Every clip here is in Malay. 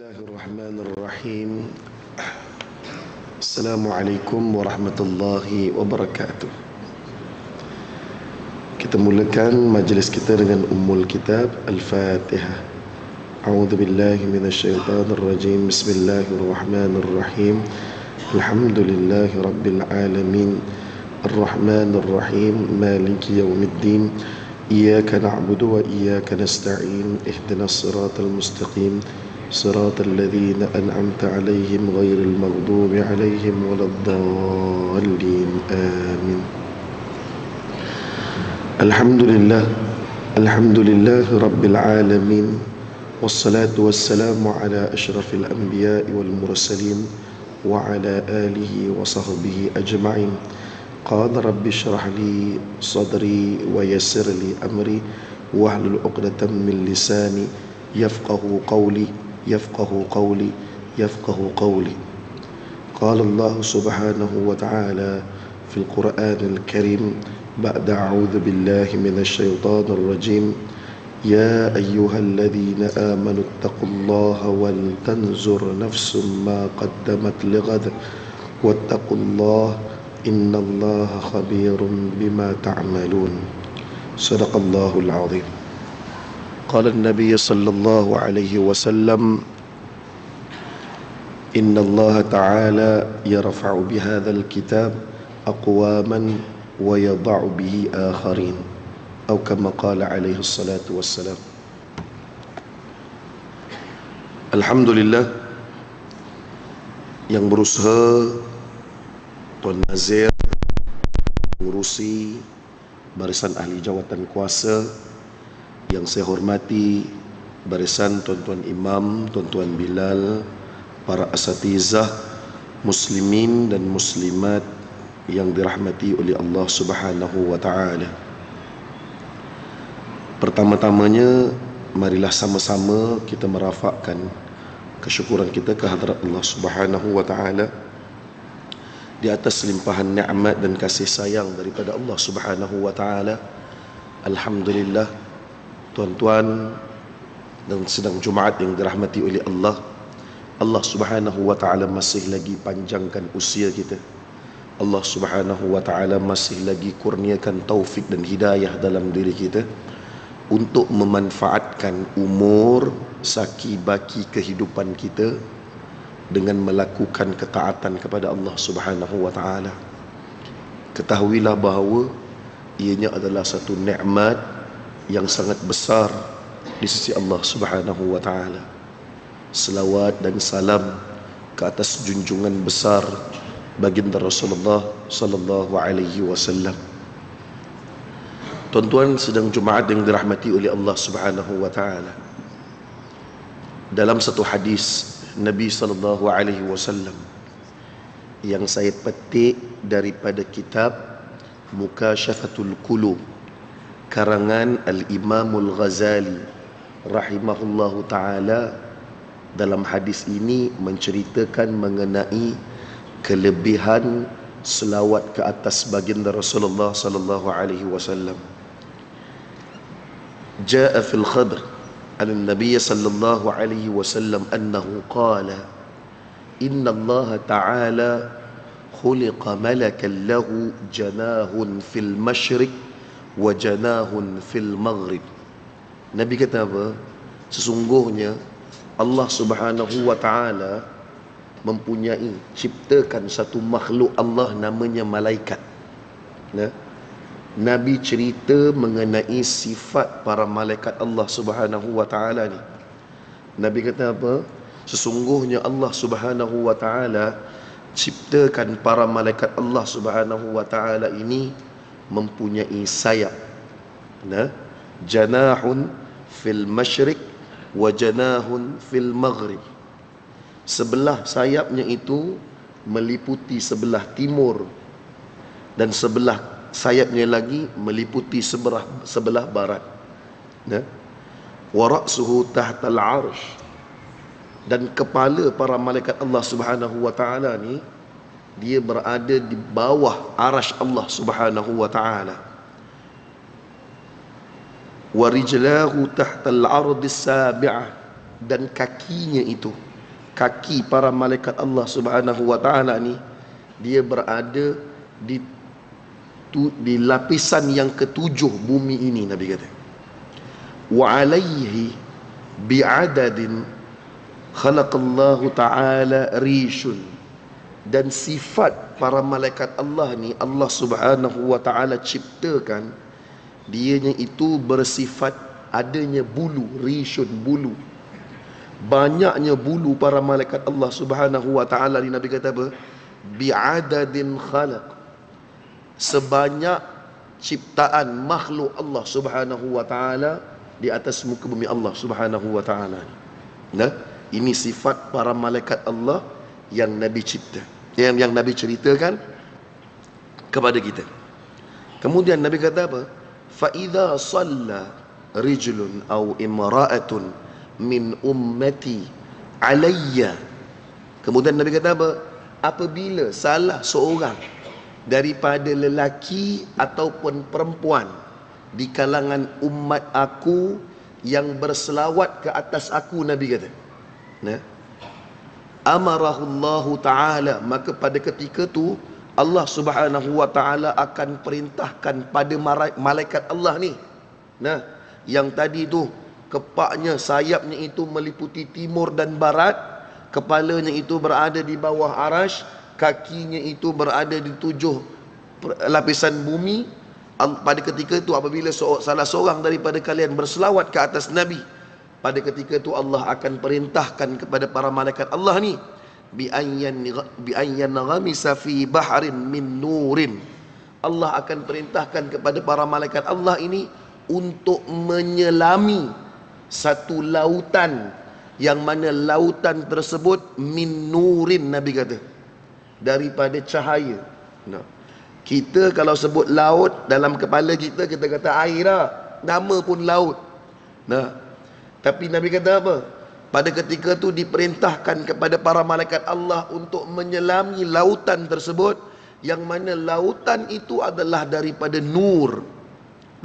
Bismillahirrahmanirrahim. Assalamualaikum warahmatullahi wabarakatuh. Kita mulakan majlis kita dengan Ummul Kitab Al-Fatihah. A'udzu billahi minasyaitonir rajim. Bismillahirrahmanirrahim. Alhamdulillahi rabbil alamin. Ar-Rahmanir Rahim. Maliki yaumiddin. Iyyaka na'budu wa iyyaka nasta'in. Ihdinas siratal mustaqim. صراط الذين أنعمت عليهم غير المغضوب عليهم ولا الضالين آمين. الحمد لله رب العالمين والصلاة والسلام على أشرف الأنبياء والمرسلين وعلى آله وصحبه أجمعين. قال رب اشرح لي صدري ويسر لي أمري واحلل عقدة من لساني يفقه قولي. قال الله سبحانه وتعالى في القرآن الكريم بعد أعوذ بالله من الشيطان الرجيم يا أيها الذين آمنوا اتقوا الله ولتنظر نفس ما قدمت لغد واتقوا الله إن الله خبير بما تعملون. صدق الله العظيم. قال النبي صلى الله عليه وسلم إن الله تعالى يرفع بهذا الكتاب أقواما ويضع به آخرين أو كما قال عليه الصلاة والسلام. Alhamdulillah, yang berusaha Tuan Nazir mengurusi barisan ahli jawatan kuasa, yang saya hormati barisan tuan-tuan imam, tuan-tuan Bilal, para asatizah, muslimin dan muslimat yang dirahmati oleh Allah Subhanahu wa taala. Pertama-tamanya, marilah sama-sama kita merafakkan kesyukuran kita ke hadirat Allah Subhanahu wa taala di atas limpahan nikmat dan kasih sayang daripada Allah Subhanahu wa taala. Alhamdulillah, tuan-tuan dan sedang Jumaat yang dirahmati oleh Allah, Allah Subhanahu wa taala masih lagi panjangkan usia kita. Allah Subhanahu wa taala masih lagi kurniakan taufik dan hidayah dalam diri kita untuk memanfaatkan umur saki baki kehidupan kita dengan melakukan ketaatan kepada Allah Subhanahu wa taala. Ketahuilah bahawa ianya adalah satu nikmat yang sangat besar di sisi Allah Subhanahu wa taala. Selawat dan salam ke atas junjungan besar baginda Rasulullah sallallahu alaihi wasallam. Tuan-tuan sedang Jumaat yang dirahmati oleh Allah Subhanahu wa taala. Dalam satu hadis Nabi sallallahu alaihi wasallam yang saya petik daripada kitab Mukashafatul Qulub karangan Al-Imamul Ghazali rahimahullahu ta'ala, dalam hadis ini menceritakan mengenai kelebihan selawat ke atas baginda Rasulullah sallallahu alaihi wasallam. Jaa fil khabr an-nabiy sallallahu alaihi wasallam annahu qala inna Allah ta'ala khuliqa malakan lahu janahun fil masyriq wa janahun fil maghrib. Nabi kata apa? Sesungguhnya Allah Subhanahu wa taala mempunyai, ciptakan satu makhluk Allah namanya malaikat. Nabi cerita mengenai sifat para malaikat Allah Subhanahu wa taala ni. Nabi kata apa? Sesungguhnya Allah Subhanahu wa taala ciptakan para malaikat Allah Subhanahu wa taala ini mempunyai sayap. Janahun fil masyriq wa janahun fil maghrib. Sebelah sayapnya itu meliputi sebelah timur dan sebelah sayapnya lagi meliputi sebelah barat. Wa ra'suhu tahtal 'arsy, dan kepala para malaikat Allah Subhanahu wa taala ni dia berada di bawah arasy Allah Subhanahu wa taala. Wa rijlahu tahtal ardi sabi'ah, dan kakinya itu kaki para malaikat Allah Subhanahu wa taala ni, dia berada di lapisan yang ketujuh bumi ini, Nabi kata. Wa alaihi bi'adadin khalaqallahu ta'ala rishun. Dan sifat para malaikat Allah ni, Allah Subhanahu wa ta'ala ciptakan, dianya itu bersifat adanya bulu, rishun, bulu. Banyaknya bulu para malaikat Allah Subhanahu wa ta'ala ni, Nabi kata apa? Bi'adadin khalaq. Sebanyak ciptaan makhluk Allah Subhanahu wa ta'ala di atas muka bumi Allah Subhanahu wa ta'ala. Nah, ini sifat para malaikat Allah yang Nabi cipta, yang Nabi ceritakan kepada kita. Kemudian Nabi kata apa? Fa idza shalla rijlun aw imra'atun min ummati alayya. Kemudian Nabi kata apa? Apabila salah seorang daripada lelaki ataupun perempuan di kalangan umat aku yang berselawat ke atas aku, Nabi kata, nah, amarahullahu ta'ala, maka pada ketika tu Allah Subhanahu wa ta'ala akan perintahkan pada malaikat Allah ni, nah, yang tadi tu kepaknya, sayapnya itu meliputi timur dan barat, kepalanya itu berada di bawah arasy, kakinya itu berada di 7 lapisan bumi. Pada ketika itu apabila salah seorang daripada kalian berselawat ke atas Nabi, pada ketika itu Allah akan perintahkan kepada para malaikat Allah ni, bi ayyan ghamisa fi bahrin min nurin. Allah akan perintahkan kepada para malaikat Allah ini untuk menyelami satu lautan, yang mana lautan tersebut min nurin, Nabi kata, daripada cahaya. Nah, kita kalau sebut laut, dalam kepala kita, kita kata air lah, nama pun laut. Nah, tapi Nabi kata apa? Pada ketika tu diperintahkan kepada para malaikat Allah untuk menyelami lautan tersebut, yang mana lautan itu adalah daripada nur,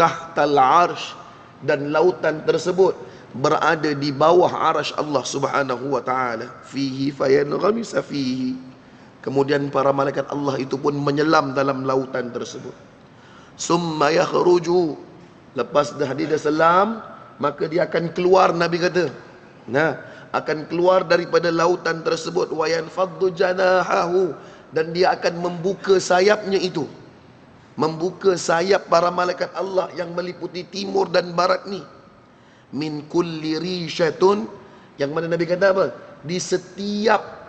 tahtal arsh, dan lautan tersebut berada di bawah arasy Allah Subhanahu wa ta'ala. Fihi fayanghamisa fihi. Kemudian para malaikat Allah itu pun menyelam dalam lautan tersebut. Summa yakhruju, lepas dah dia selam, maka dia akan keluar, Nabi kata. Nah, akan keluar daripada lautan tersebut. Wa yanfaddu janahahu, dan dia akan membuka sayapnya itu. Membuka sayap para malaikat Allah yang meliputi timur dan barat ni. Min kulli rishatun, yang mana Nabi kata apa? Di setiap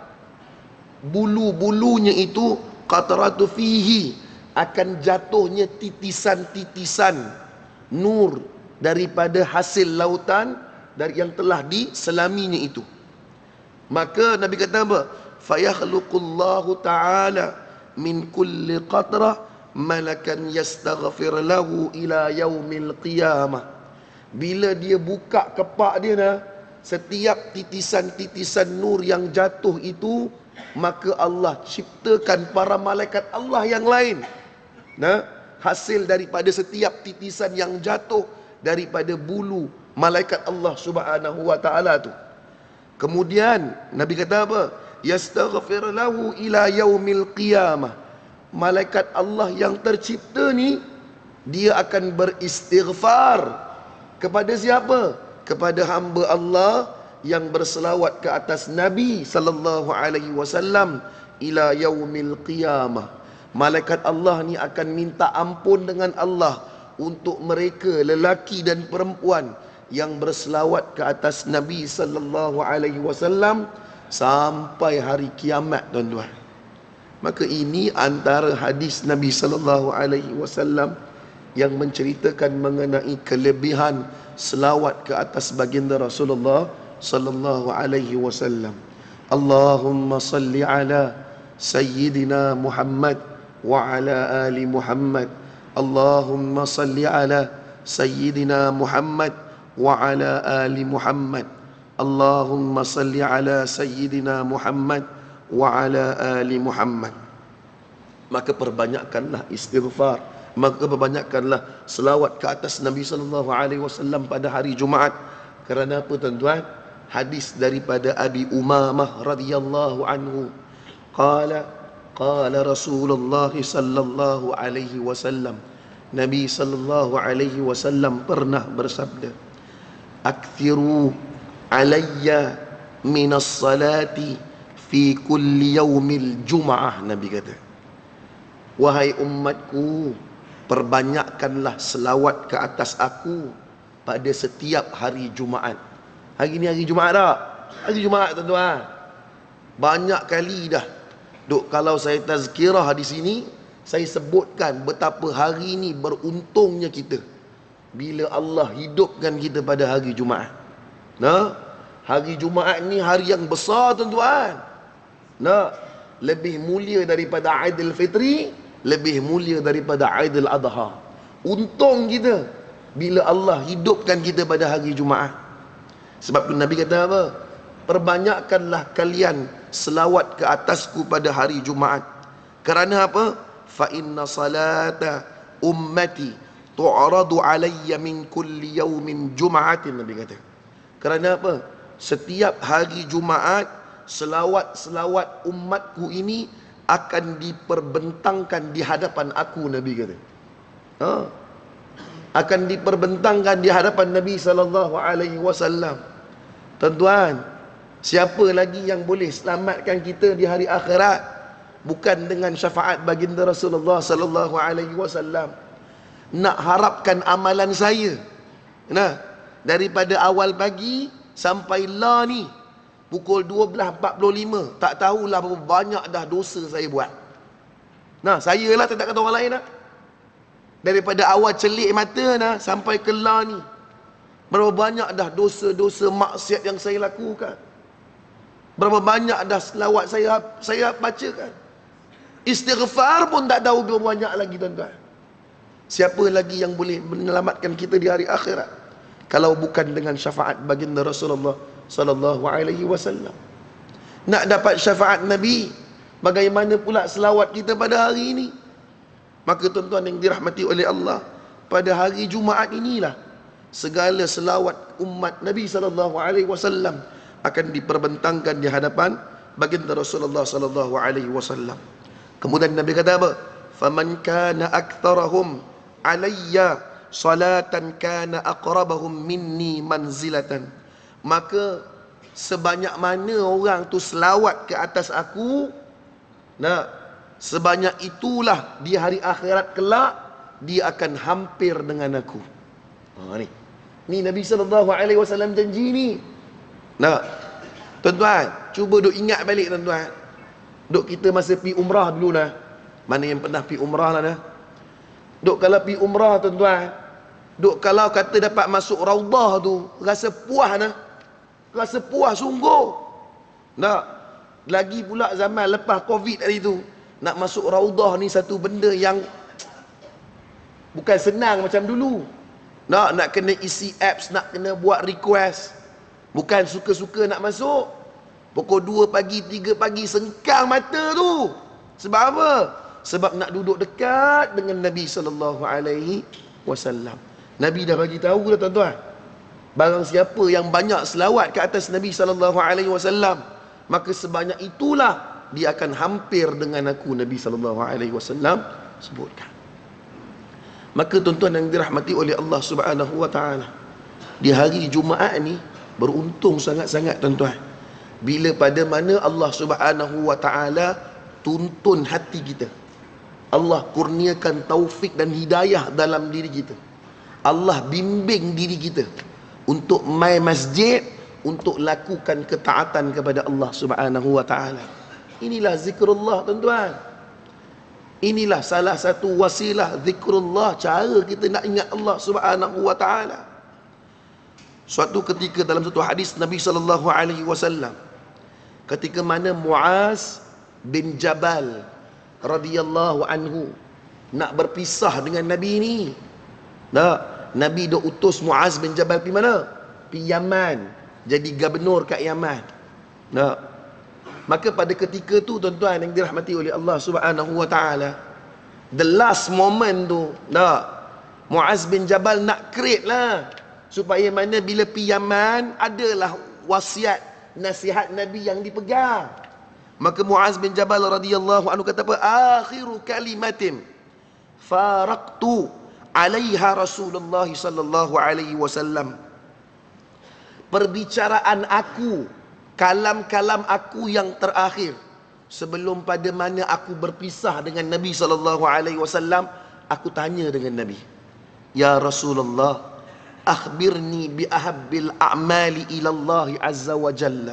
bulu-bulunya itu, qatratu fihi, akan jatuhnya titisan-titisan nur daripada hasil lautan dari yang telah diselaminya itu. Maka Nabi kata apa? Fayakhluqullahu ta'ala min kulli qatrah malakan yastaghfir lahu ila yaumil qiyamah. Bila dia buka kepak dia, nah, setiap titisan-titisan nur yang jatuh itu, maka Allah ciptakan para malaikat Allah yang lain. Nah, hasil daripada setiap titisan yang jatuh daripada bulu malaikat Allah Subhanahu wa ta'ala tu. Kemudian Nabi kata apa? Yastaghfir lahu ila yaumil qiyamah. Malaikat Allah yang tercipta ni, dia akan beristighfar kepada siapa? Kepada hamba Allah yang berselawat ke atas Nabi sallallahu alaihi wasallam ila yaumil qiyamah. Malaikat Allah ni akan minta ampun dengan Allah untuk mereka, lelaki dan perempuan, yang berselawat ke atas Nabi sallallahu alaihi wasallam sampai hari kiamat, tuan-tuan. Maka ini antara hadis Nabi sallallahu alaihi wasallam yang menceritakan mengenai kelebihan selawat ke atas baginda Rasulullah sallallahu alaihi wasallam. Allahumma salli ala sayyidina Muhammad wa ala ali Muhammad. Allahumma salli ala sayyidina Muhammad wa ala ali Muhammad. Allahumma salli ala sayyidina Muhammad wa ala ali Muhammad. Maka perbanyakkanlah istighfar, maka perbanyakkanlah selawat ke atas Nabi sallallahu alaihi wasallam pada hari Jumaat. Kerana apa, tuan-tuan? hadis daripada Abi Umamah radhiyallahu anhu, qala Rasulullah sallallahu alaihi wasallam, Nabi sallallahu alaihi wasallam pernah bersabda, akthiru alayya minas salati fi kulli yaumil jum'ah. Nabi kata, wahai umatku, perbanyakkanlah selawat ke atas aku pada setiap hari Jumaat. Hari ni hari Jumaat tak? Hari Jumaat tuan-tuan. Banyak kali dah kalau saya tazkirah di sini, saya sebutkan betapa hari ni beruntungnya kita bila Allah hidupkan kita pada hari Jumaat. Nah, hari Jumaat ni hari yang besar tuan-tuan. Nah, lebih mulia daripada Aidil Fitri, lebih mulia daripada Aidil Adha. Untung kita bila Allah hidupkan kita pada hari Jumaat. Sebab tu Nabi kata apa? Perbanyakkanlah kalian selawat ke atasku pada hari Jumaat. Kerana apa? Fa inna salata ummati tu'radu alayya min kulli yawmin jum'atin. Nabi kata, kerana apa? Setiap hari Jumaat, selawat-selawat umatku ini akan diperbentangkan di hadapan aku. Nabi kata, akan diperbentangkan di hadapan Nabi sallallahu alaihi wasallam. Tuan-tuan, siapa lagi yang boleh selamatkan kita di hari akhirat bukan dengan syafaat baginda Rasulullah sallallahu alaihi wasallam? Nak harapkan amalan saya, nah, daripada awal pagi sampai lah ni pukul 12.45, tak tahulah berapa banyak dah dosa saya buat. Nah, saya lah, tak kata orang lain lah. Daripada awal celik mata nah sampai ke lah ni, berapa banyak dah dosa-dosa maksiat yang saya lakukan. Berapa banyak dah selawat saya bacakan. Istighfar pun tak tahu berapa banyak lagi tuan-tuan. Siapa lagi yang boleh menyelamatkan kita di hari akhirat kalau bukan dengan syafaat baginda Rasulullah sallallahu alaihi wasallam? Nak dapat syafaat Nabi, bagaimana pula selawat kita pada hari ini? Maka tuan-tuan yang dirahmati oleh Allah, pada hari Jumaat inilah segala selawat umat Nabi sallallahu alaihi wasallam akan diperbentangkan di hadapan baginda Rasulullah sallallahu alaihi wasallam. Kemudian Nabi kata apa? Faman kana aktsarahum alayya salatan kana aqrabahum minni manzilatan. Maka sebanyak mana orang tu selawat ke atas aku, nah, sebanyak itulah di hari akhirat kelak dia akan hampir dengan aku. Ni Nabi sallallahu alaihi wasallam janji ni. Nah, tuan-tuan, cuba duk ingat balik tuan-tuan. Duk kita masa pi umrah dulu nah. Mana yang pernah pi umrah lah nah. Duk kalau pi umrah tuan-tuan, duk kalau kata dapat masuk raudah tu, rasa puas nah. Rasa puas sungguh. Nah, lagi pula zaman lepas Covid tadi tu, nak masuk raudah ni satu benda yang bukan senang macam dulu. Nak kena isi apps, nak kena buat request. Bukan suka-suka nak masuk. Pukul 2 pagi, 3 pagi sengkang mata tu. Sebab apa? Sebab nak duduk dekat dengan Nabi sallallahu alaihi wasallam. Nabi dah bagi tahu dah tuan-tuan. Barang siapa yang banyak selawat ke atas Nabi sallallahu alaihi wasallam, maka sebanyak itulah dia akan hampir dengan aku. Nabi sallallahu alaihi wasallam sebutkan. Maka tuan-tuan yang dirahmati oleh Allah Subhanahu wa taala, di hari Jumaat ni beruntung sangat-sangat tuan-tuan. Bila pada mana Allah Subhanahu wa taala tuntun hati kita, Allah kurniakan taufik dan hidayah dalam diri kita, Allah bimbing diri kita untuk mai masjid, untuk lakukan ketaatan kepada Allah Subhanahu wa taala. Inilah zikrullah tuan-tuan. Inilah salah satu wasilah zikrullah, cara kita nak ingat Allah Subhanahu wa taala. Suatu ketika dalam satu hadis Nabi sallallahu alaihi wasallam, ketika mana Muaz bin Jabal radhiyallahu anhu nak berpisah dengan Nabi ni. Nabi dah utus Muaz bin Jabal pergi mana? Pergi Yaman, jadi gubernur kat Yaman. Maka pada ketika tu tuan-tuan yang dirahmati oleh Allah Subhanahu wa taala, the last moment tu, Muaz bin Jabal nak create lah supaya mana bila pergi Yaman adalah wasiat, nasihat Nabi yang dipegang. Maka Muaz bin Jabal radhiyallahu anhu kata apa? Akhiru kalimatin faraqtu alaiha Rasulullah sallallahu alaihi wasallam. Perbicaraan aku, kalam-kalam aku yang terakhir sebelum pada mana aku berpisah dengan Nabi sallallahu alaihi wasallam, aku tanya dengan Nabi, ya Rasulullah, akhbirni bi ahabbil a'mali ila Allah azza wa jalla.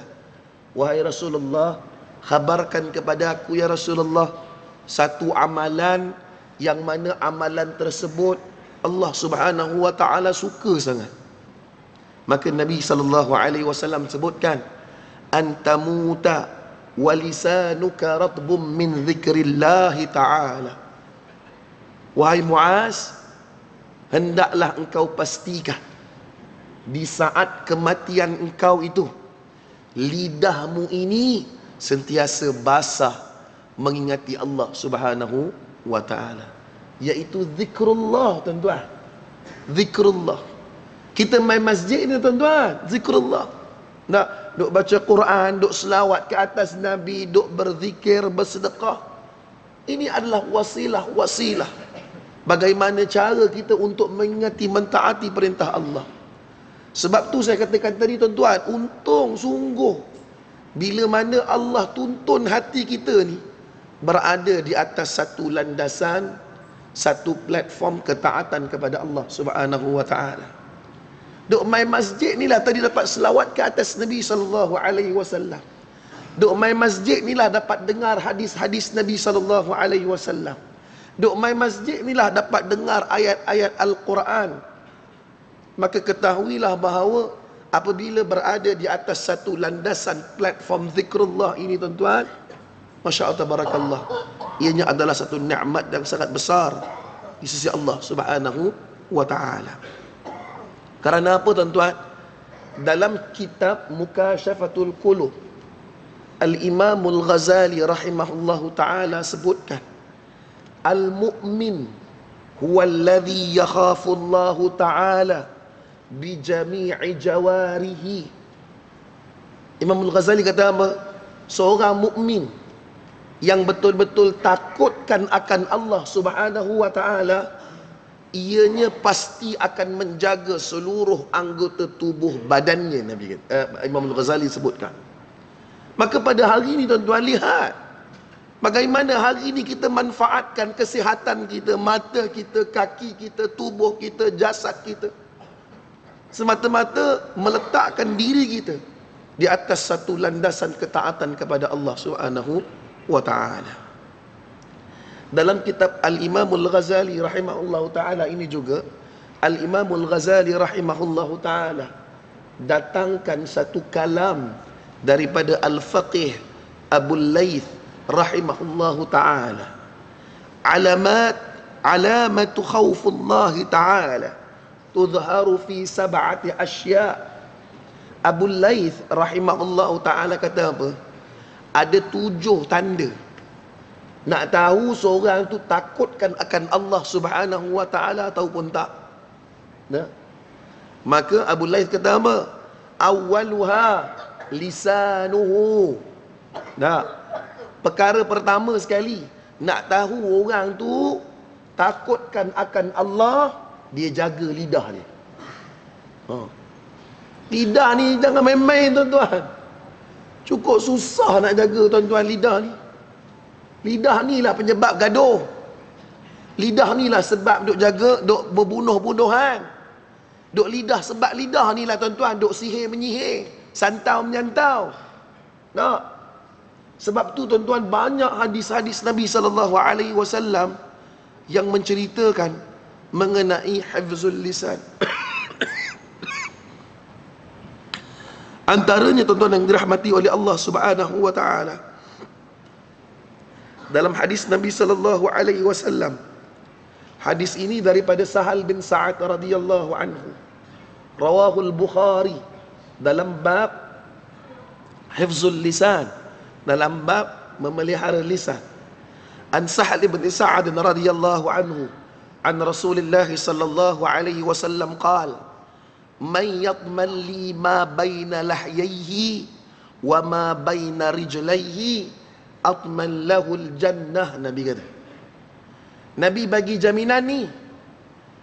Wahai Rasulullah, khabarkan kepada aku ya Rasulullah satu amalan yang mana amalan tersebut Allah Subhanahu wa taala suka sangat. Maka Nabi sallallahu alaihi wasallam sebutkan, antamuta wa lisanuka ratbum min dzikrillah taala. Wahai Muaz, hendaklah engkau pastikan di saat kematian engkau itu lidahmu ini sentiasa basah mengingati Allah Subhanahu wa taala, iaitu zikrullah, tuan-tuan. Zikrullah. Kita main masjid ni, tuan-tuan, zikrullah. Nak duk baca Quran, duk selawat ke atas Nabi, duk berzikir, bersedekah. Ini adalah wasilah bagaimana cara kita untuk mengingati, mentaati perintah Allah. Sebab tu saya katakan tadi, tuan-tuan, untung sungguh bila mana Allah tuntun hati kita ni berada di atas satu landasan, satu platform ketaatan kepada Allah Subhanahu wa taala. Duk main masjid ni lah tadi dapat selawat ke atas Nabi sallallahu alaihi wasallam. Duk main masjid ni lah dapat dengar hadis-hadis Nabi sallallahu alaihi wasallam. Duk main masjid ni lah dapat dengar ayat-ayat Al-Quran. Maka ketahuilah bahawa apabila berada di atas satu landasan platform zikrullah ini, tuan-tuan, Masya Allah tabarakallah, ianya adalah satu nikmat yang sangat besar di sisi Allah Subhanahu wa taala. Kerana apa, tuan-tuan? Dalam kitab Mukashafatul Qulub, Al-Imamul Ghazali rahimahullahu taala sebutkan, al-mu'min huwa alladhi yakhafu Allah taala bi jami'i jawarihi. Imamul Ghazali kata apa? Seorang mukmin yang betul-betul takutkan akan Allah Subhanahu wa taala, ianya pasti akan menjaga seluruh anggota tubuh badannya, Nabi Imam Al-Ghazali sebutkan. Maka pada hari ini, tuan-tuan, lihat bagaimana hari ini kita manfaatkan kesihatan kita, mata kita, kaki kita, tubuh kita, jasad kita, semata-mata meletakkan diri kita di atas satu landasan ketaatan kepada Allah Subhanahu wa taala. Dalam kitab Al-Imamul Ghazali rahimahullahu ta'ala ini juga, Al-Imamul Ghazali rahimahullahu ta'ala datangkan satu kalam daripada Al-Faqih Abul Layth rahimahullahu ta'ala. Alamatu khawfullahi ta'ala tudharu fi sab'ati asya'. Abul Layth rahimahullahu ta'ala kata apa? Ada 7 tanda nak tahu seorang tu takutkan akan Allah Subhanahu wa taala ataupun tak. Nah, maka Abu Layth kata apa? Awwaluha lisanuhu. Nah, perkara pertama sekali nak tahu orang tu takutkan akan Allah, dia jaga lidah dia. Lidah ni jangan main-main, tuan-tuan. Cukup susah nak jaga, tuan-tuan, lidah ni. Lidah ni lah penyebab gaduh. Lidah ni lah sebab duk jaga, duk berbunuh-bunuhan. Duk lidah, sebab lidah ni lah, tuan-tuan, duk sihir menyihir, santau menyantau. Nak? Sebab tu, tuan-tuan, banyak hadis-hadis Nabi SAW yang menceritakan mengenai hifzul lisan. Antaranya, tuan-tuan yang dirahmati oleh Allah Subhanahu wa taala, dalam hadis Nabi SAW, hadis ini daripada Sahal bin Sa'ad radhiyallahu anhu, rawahul Bukhari, dalam bab hifzul lisan, dalam bab memelihara lisan. An Sahal bin Sa'ad radhiyallahu anhu an Rasulullah sallallahu alaihi wasallam qala, man yadman li ma baina lahyaihi wa ma baina rijlaihi atman lahul jannah. Nabi kata, Nabi bagi jaminan ni,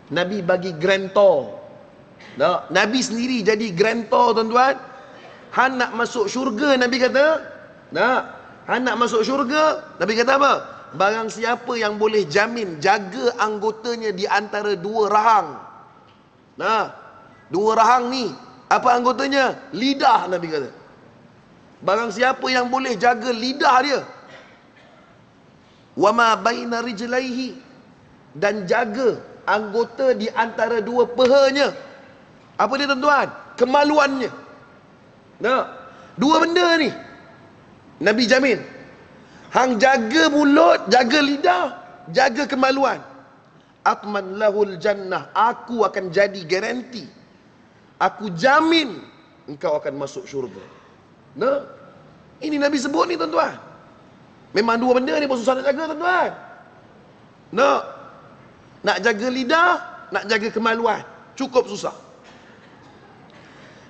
Nabi bagi grantor. Nabi sendiri jadi grantor, tuan-tuan. Han nak masuk syurga, Nabi kata. Han nak masuk syurga, Nabi kata apa? Barang siapa yang boleh jamin jaga anggotanya di antara dua rahang. Dua rahang ni, apa anggotanya? Lidah, Nabi kata. Barang siapa yang boleh jaga lidah dia, wa ma baina rijlaihi, dan jaga anggota di antara dua pehanya. Apa dia, tuan-tuan? Kemaluannya. Dua benda ni Nabi jamin. Hang jaga mulut, jaga lidah, jaga kemaluan. Atman lahul jannah, aku akan jadi garanti, aku jamin engkau akan masuk syurga. Ini Nabi sebut ni, tuan-tuan. Memang dua benda ni pun susah nak jaga, tuan-tuan. Nak jaga lidah, nak jaga kemaluan, cukup susah.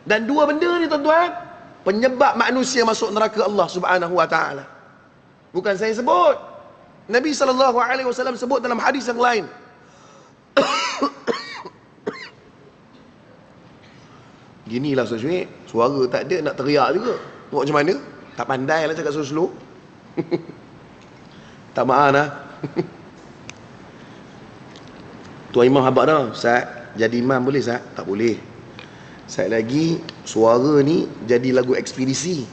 Dan dua benda ni, tuan-tuan, penyebab manusia masuk neraka Allah Subhanahu wa taala. Bukan saya sebut. Nabi SAW sebut dalam hadis yang lain. Ginilah Ustaz Syuib, suara tak ada, nak teriak juga. Buat macam mana? Tak pandai lah cakap slow-slow. Tak maaf lah. Tuan Imam habaq dah, Ustaz, jadi imam boleh Ustaz? Tak boleh. Saya lagi suara ni jadi lagu ekspedisi,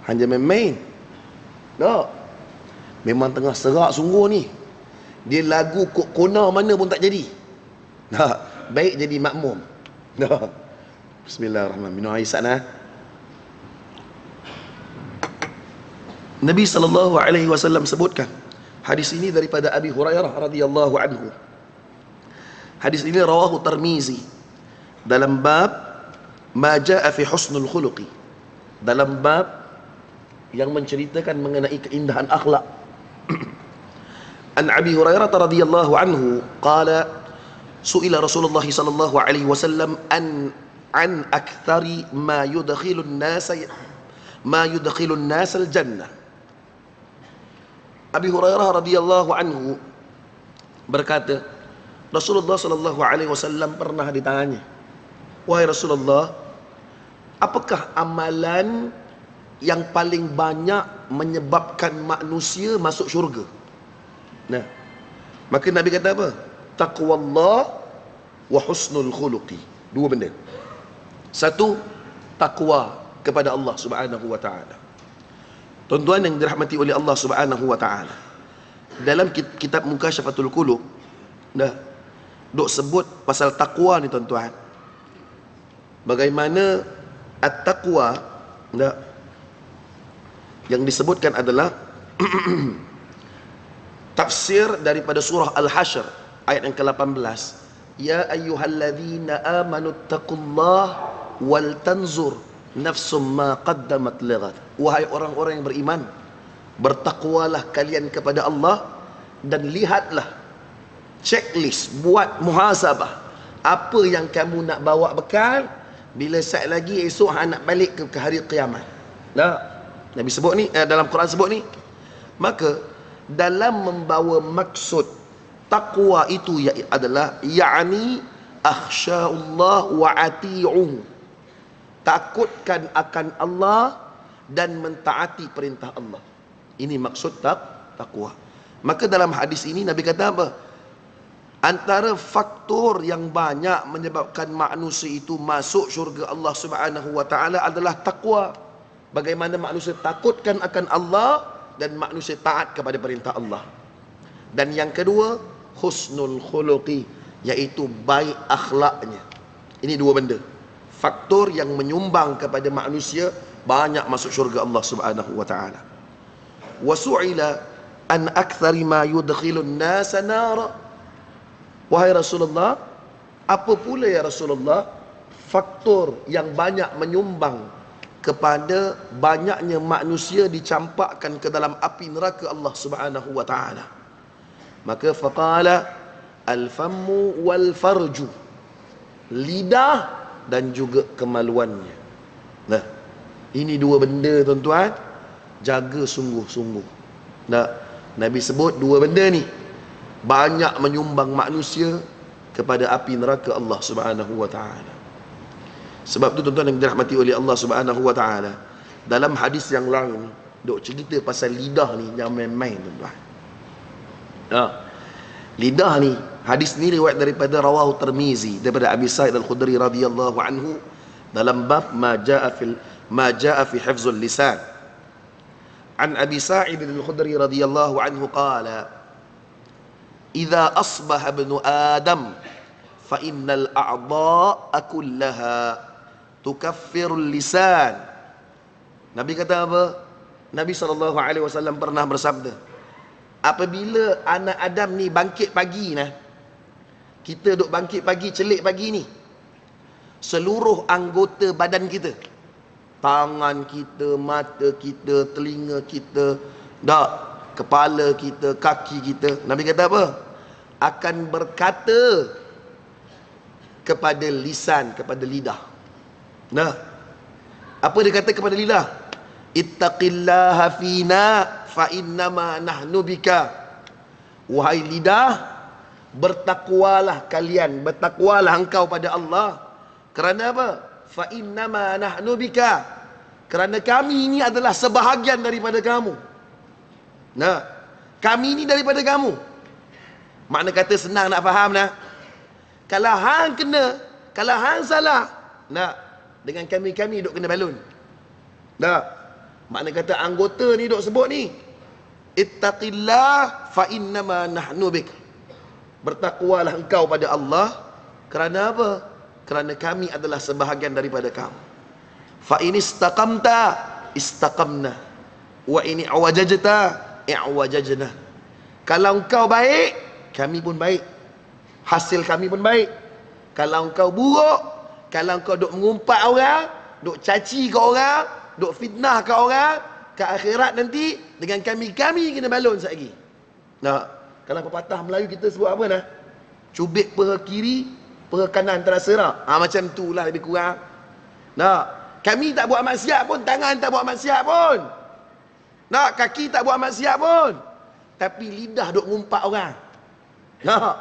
hanya main-main. Memang tengah serak sungguh ni. Dia lagu kok kona mana pun tak jadi. Baik jadi makmum. Bismillahirrahmanirrahim. Minum air sana. Nabi SAW sebutkan hadis ini daripada Abi Hurairah radhiyallahu anhu. Hadis ini rawahu Tirmizi dalam bab ma jaa fi husnul khuluqi, dalam bab yang menceritakan mengenai keindahan akhlak. An Abi Hurairah radhiyallahu anhu qala su'ila Rasulullah sallallahu alaihi wasallam an akthari ma yudkhilun nas al-jannah. Abi Hurairah radhiyallahu anhu berkata, Rasulullah sallallahu alaihi wasallam pernah ditanya, wahai Rasulullah, apakah amalan yang paling banyak menyebabkan manusia masuk syurga? Maka Nabi kata apa? Taqwallah wa husnul khuluqi. Dua benda. Satu, takwa kepada Allah Subhanahu wa taala. Tuan-tuan yang dirahmati oleh Allah Subhanahu wa taala, dalam kitab Mukasyafatul Qulub dok sebut pasal takwa ni, tuan-tuan. Bagaimana at-taqwa yang disebutkan adalah tafsir daripada surah Al-Hasyr ayat yang ke-18. Ya ayyuhalladzina amanu taqullaha wal tanzur nafsum ma qaddamat lighad. Wahai orang-orang yang beriman, bertakwalah kalian kepada Allah dan lihatlah, checklist, buat muhasabah, apa yang kamu nak bawa bekal bila saat lagi esok nak balik ke hari kiamat. Nabi sebut ni, dalam Quran sebut ni. Maka dalam membawa maksud takwa itu adalah ya'ni akhsya'ullah wa ati'uhu, takutkan akan Allah dan mentaati perintah Allah. Ini maksud takwa. Maka dalam hadis ini Nabi kata apa? Antara faktor yang banyak menyebabkan manusia itu masuk syurga Allah Subhanahu wa taala adalah takwa. Bagaimana manusia takutkan akan Allah dan manusia taat kepada perintah Allah. Dan yang kedua, husnul khuluqi, iaitu baik akhlaknya. Ini dua benda, faktor yang menyumbang kepada manusia banyak masuk syurga Allah Subhanahu wa taala. Wa su'ila an akthari ma yudkhilun nasa nara. Wahai Rasulullah, apa pula ya Rasulullah faktor yang banyak menyumbang kepada banyaknya manusia dicampakkan ke dalam api neraka Allah Subhanahu wa taala? Maka faqala al-fammu wal farju, lidah dan juga kemaluannya. Nah, ini dua benda tuan-tuan, jaga sungguh-sungguh. Nah, Nabi sebut dua benda ni banyak menyumbang manusia kepada api neraka Allah Subhanahu wa taala. Sebab tu tuan-tuan yang dirahmati oleh Allah Subhanahu wa taala, dalam hadis yang lain dok cerita pasal lidah ni jangan main-main tuan-tuan. Lidah ni, hadis ni riwayat daripada rawahu Tirmizi daripada Abi Sa'id Al-Khudri radhiyallahu anhu dalam bab ma jaa fi hifzul lisan. An Abi Sa'id Al-Khudri radhiyallahu anhu qala idza asbaha ibnu Adam fa innal a'dha'a kullaha tukaffirul lisan. Nabi kata apa? Nabi SAW pernah bersabda, apabila anak Adam ni bangkit pagi nah, kita duk bangkit pagi, celik pagi ni, seluruh anggota badan kita, tangan kita, mata kita, telinga kita, kepala kita, kaki kita, Nabi kata apa? Akan berkata kepada lisan, kepada lidah. Nah, apa dia kata kepada lidah? Ittaqillaha fina fa innama nahnu bika. Wahai lidah, bertakwalah kalian, bertakwalah engkau pada Allah. Kerana apa? Fa innama nahnu bika. Kerana kami ini adalah sebahagian daripada kamu. Nah, kami ini daripada kamu. Makna kata senang nak faham nah. Kalau hang kena, kalau hang salah, nah, dengan kami duk kena balun. Nah, makna kata anggota ni duk sebut ni, ittaqillah fa innama nahnu bik. Bertakwalah engkau pada Allah. Kerana apa? Kerana kami adalah sebahagian daripada kamu. Fa in istaqamta istaqamna wa in i'wajajta i'wajajna. Kalau engkau baik, kami pun baik, hasil kami pun baik. Kalau engkau buruk, kalau engkau duk mengumpat orang, duk caci ke orang, duk fitnah ke orang, ke akhirat nanti dengan kami kena balon sekali lagi. Nah, kalau pepatah Melayu kita sebut apa nah? Cubit peha kiri, peha kanan terasa rak. Macam tu lah lebih kurang. Nah, kami tak buat maksiat pun, tangan tak buat maksiat pun. Nah, kaki tak buat maksiat pun. Tapi lidah duk ngumpat orang. Nah,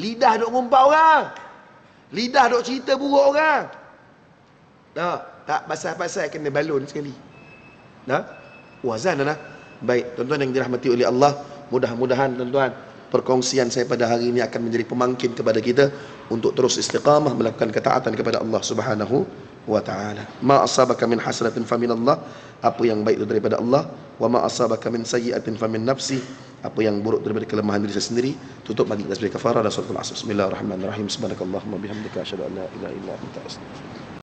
lidah duk ngumpat orang. Lidah duk cerita buruk orang. Nah, tak pasal-pasal kena balon sekali. Nah, wazan nah. Baik, tuan-tuan yang dirahmati oleh Allah, mudah-mudahan tuan-tuan perkongsian saya pada hari ini akan menjadi pemangkin kepada kita untuk terus istiqamah melakukan ketaatan kepada Allah Subhanahu wa taala. Ma asabaka min hasanatin faminallah, apa yang baik itu daripada Allah, wa ma asabaka min sayyi'atin famin nafsi, apa yang buruk daripada kelemahan diri saya sendiri. Tutup majlis tasbih kafarah dan suratul asr. Bismillahirrahmanirrahim. Subhanakallahumma bihamdika asyhadu an la ilaha illa anta astaghfiruka